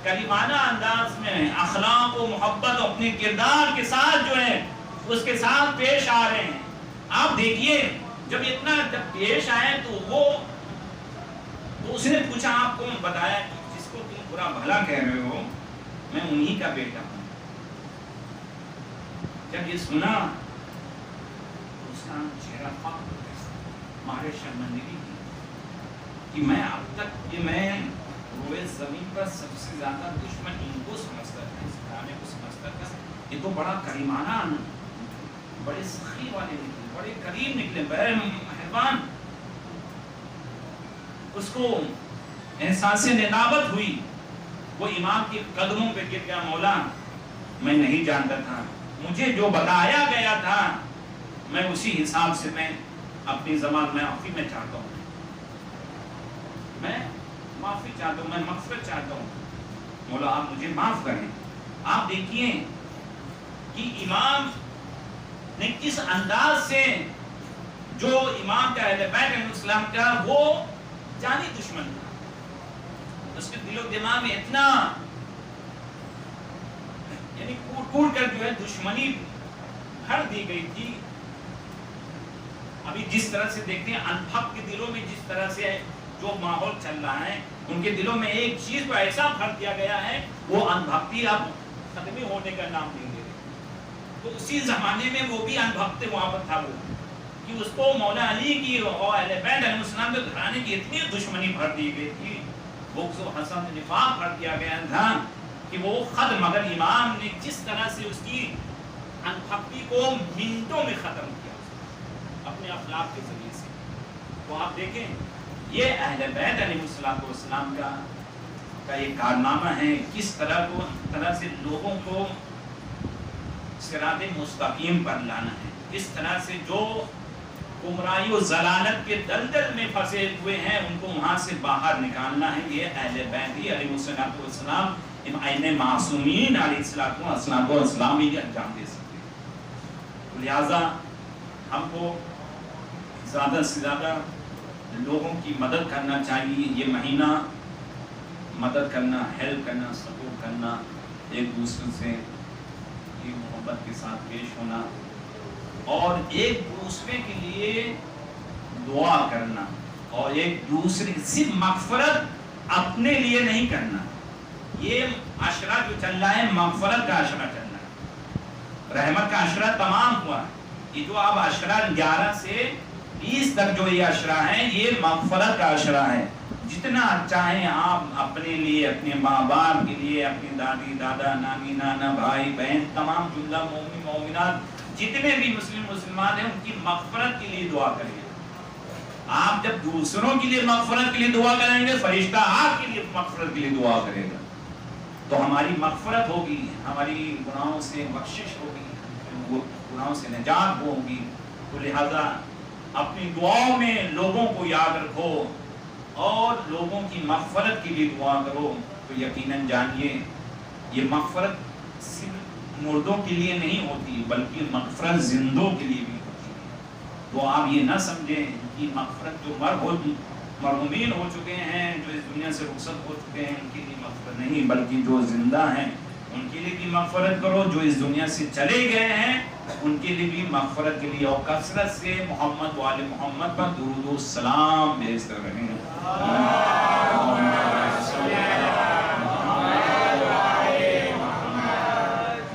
کریمانہ انداز میں اخلاق و محبت و اپنے کردار کے ساتھ جو ہے اس کے ساتھ پیش آ رہے ہیں۔ آپ دیکھیے جب پیش آئے تو اس نے پوچھا آپ کو بتایا کہ جس کو تم برا بھلا کہہ رہے ہو میں انہی کا بیٹا ہوں۔ جب یہ سنا اس کا چہرہ فخر ہو گیا، مارے شرمندگی کی کہ میں اب تک یہ میں روئے زمین پر سب سے زیادہ دشمن ان کو سمجھتا تھا، اس گھرانے کو سمجھتا تھا، یہ تو بڑا کریمانہ، بڑے سخی والے نکلے، بڑے کریم نکلے، بڑے مہربان۔ اس کو احساس ندامت ہوئی، وہ امام کے قدموں پہ گر گیا، مولا میں نہیں جانتا تھا، مجھے جو بتایا گیا تھا میں اسی حساب سے میں اپنی زبان میں چاہتا ہوں، میں معافی چاہتا ہوں، میں مغفرت چاہتا ہوں، مولا آپ مجھے معاف کریں۔ آپ دیکھیے کہ امام نے کس انداز سے، جو امام کا اہل بیت علیہ السلام کا وہ جانی دشمن تھا، اس کے دل و دماغ میں اتنا یعنی کوٹ کر جو ہے دشمنی بھر دی گئی تھی۔ ابھی جس طرح سے دیکھتے ہیں انبھکت کے دلوں میں جس طرح سے جو ماحول چل رہا ہے، ان کے دلوں میں ایک چیز کو ایسا بھر دیا گیا ہے، وہ انبھکتی اب ختم ہونے کا نام نہیں لے رہی۔ تو اسی زمانے میں وہ بھی انبھکت وہاں پر تھا، وہ کہ اس کو مولا علی کی اور اہل بیت علیہ السلام کے گھرانے کی اتنی دشمنی بھر دی گئی تھی، بغض و حسد نفاق بھر دیا گیا تھا کہ وہ خود مگر امام نے جس طرح سے اس کی انبھکتی کو منٹوں میں ختم کیا اپنے اخلاق کے ذریعے سے۔ تو آپ دیکھیں یہ اہل بیت علیہ السلام کا یہ کارنامہ ہے، کس طرح سے لوگوں کو صراط مستقیم پر لانا ہے، کس طرح سے جو گمراہی و ضلالت کے دلدل میں پھنسے ہوئے ہیں ان کو وہاں سے باہر نکالنا ہے۔ یہ اہل بیت علیہ السلام ان معصومین علیہ السلام ہی انجام دے سکتے ہیں۔ لہذا ہم کو زیادہ سے زیادہ لوگوں کی مدد کرنا چاہیے، یہ مہینہ مدد کرنا، ہیلپ کرنا، سپورٹ کرنا، ایک دوسرے سے محبت کے ساتھ پیش ہونا اور ایک دوسرے کے لیے دعا کرنا، اور ایک دوسرے صرف مغفرت اپنے لیے نہیں کرنا۔ یہ عشرہ جو چل رہا ہے مغفرت کا عشرہ چل رہا ہے، رحمت کا عشرہ تمام ہوا ہے۔ یہ جو اب عشرہ 11 سے 20 تک جو یہ عشرہ ہے یہ مغفرت کا عشرہ ہے۔ جتنا چاہیں آپ اپنے لیے، اپنے ماں باپ کے لیے، اپنی دادی دادا نانی نانا بھائی بہن تمام جملہ مومن مومنات جتنے بھی مسلمان ہیں ان کی مغفرت کے لیے دعا کریں۔ آپ جب دوسروں کے لیے مغفرت کے لیے دعا کریں گے فرشتہ آپ کے لیے مغفرت کے لیے دعا کرے گا، تو ہماری مغفرت ہوگی، ہماری گناہوں سے بخشش ہوگی، گناہوں سے نجات ہوگی۔ تو لہذا اپنی دعاؤں میں لوگوں کو یاد رکھو اور لوگوں کی مغفرت کے لیے دعا کرو۔ تو یقیناً جانیے یہ مغفرت صرف مردوں کے لیے نہیں ہوتی بلکہ مغفرت زندوں کے لیے بھی ہوتی ہے۔ تو آپ یہ نہ سمجھیں کہ مغفرت جو مرحومین ہو چکے ہیں، جو اس دنیا سے رخصت ہو چکے ہیں، ان کے لیے مغفرت نہیں، بلکہ جو زندہ ہیں ان کے لیے بھی مغفرت کرو، جو اس دنیا سے چلے گئے ہیں ان کے لیے بھی مغفرت کے لیے اور کثرت سے محمد و آل محمد پر درود و سلام بھیجتے رہیں۔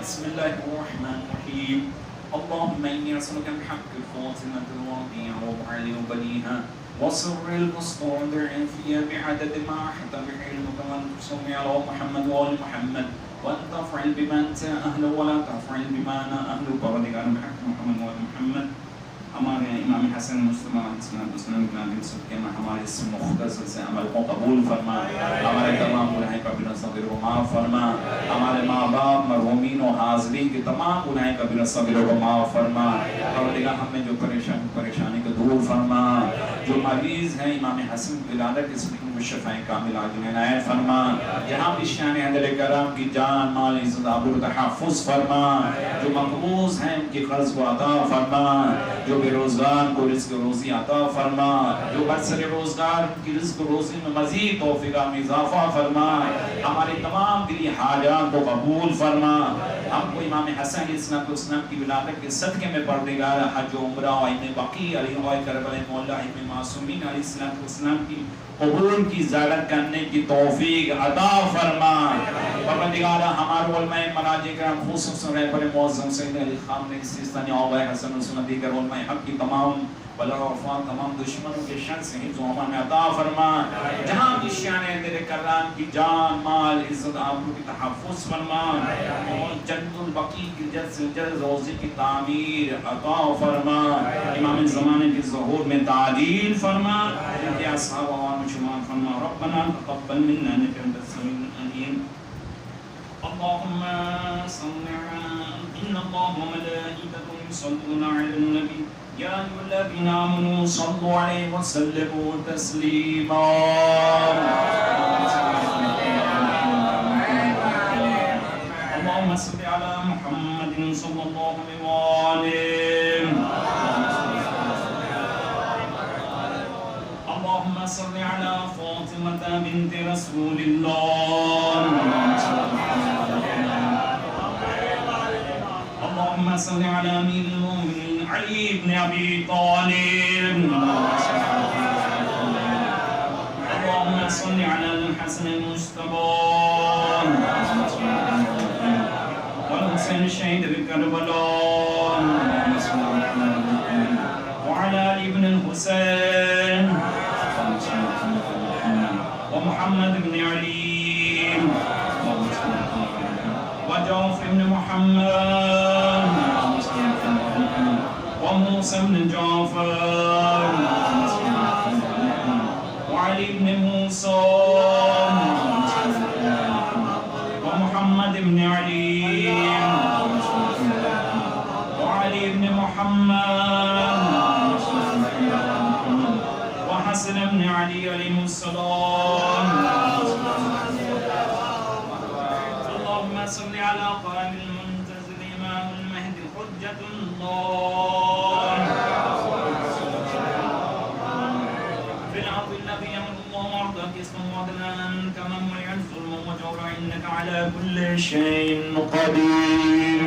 بسم اللہ الرحمن الرحیم۔ اللهم إني أسألك بحق فاطمة الربيع وعلي وبنيها وسر المستودع فيها بعدد ما حتم علمك وأن تصلي على محمد وآل محمد وأن تفعل بما أنت أهله ولا تفعل بما أنا أهله بفضلك على بحق محمد وآل محمد۔ ہمارے امام حسن مصطفیٰ علیہ السلام ہمارے اس مختصر سے عمل کو قبول فرما، ہمارے تمام گناہ کبیرہ صغیرہ کو معاف فرما، ہمارے ماں باپ مرحومین و حاضرین کے تمام گناہ کبیرہ صغیرہ کو معاف فرما، اور ہم میں جو پریشانی کو دور فرما، جو مریض ہیں امام حسن کی ولادت کے صدقے میں شفاء کامل عاجل عنایت فرما، جہاں بھی شان حضرت کرام کی جان مال عزت آبرو تحفظ فرما، جو مقبوض ہیں ان کی قرض کو عطا فرما، جو بے روزگار کو رزق روزی عطا فرما، جو برسر روزگار کی رزق روزی میں مزید توفیق میں اضافہ فرما، ہمارے تمام دلی حاجات کو قبول فرما، ہم کو امام حسن علیہ السلام کی ولادت کے صدقے میں پروردگار حج و عمرہ و ابن بقیع علیہ کربلا مولا ابن معصومین علیہ السلام کی قبول کی زیارت کرنے کی توفیق عطا فرما۔ پروردگار ہمارے علماء مراجع کرام خصوصاً رہبر معظم سید علی خامنہ سیستانی آقا حسن حسین دیگر علماء حق کی تمام بلا وفا تمام دشمنوں کے شر سے حفظ و امان عطا فرما، جہاں بھی شان تیرے کرام کی جان مال عزت آبرو کی تحفظ فرما، اور جنت البقیع کی جلد سے جلد روضے کی تعمیر عطا فرما، امام زمانے کے ظہور میں تعدیل فرما، ان کے اصحاب عوام شمار فرما۔ ربنا تقبل منا انک انت السمیع العلیم۔ اللهم صل على إن الله وملائكته يصلون على النبي يا أيها الذين آمنوا صلوا عليه وسلموا تسليما اللهم صل على محمد صلى الله عليه وآله اللهم صل على فاطمة بنت رسول الله اللهم صل على أمير المؤمنين علي بن أبي طالب اللهم صل على الحسن المجتبى والحسين الشهيد بكربلاء وعلى علي بن الحسين ومحمد بن علي وجعفر بن محمد وموسى بن جعفر وعلي بن موسى ومحمد بن علي وعلي بن محمد وحسن بن علي عليه السلام اللهم صل على قائم المنتظر إمام المهدي حجة الله في العرض الذي يمر الله وارضك اسمه وعدنا أنت من يعز الظلم وجور إنك على كل شيء قدير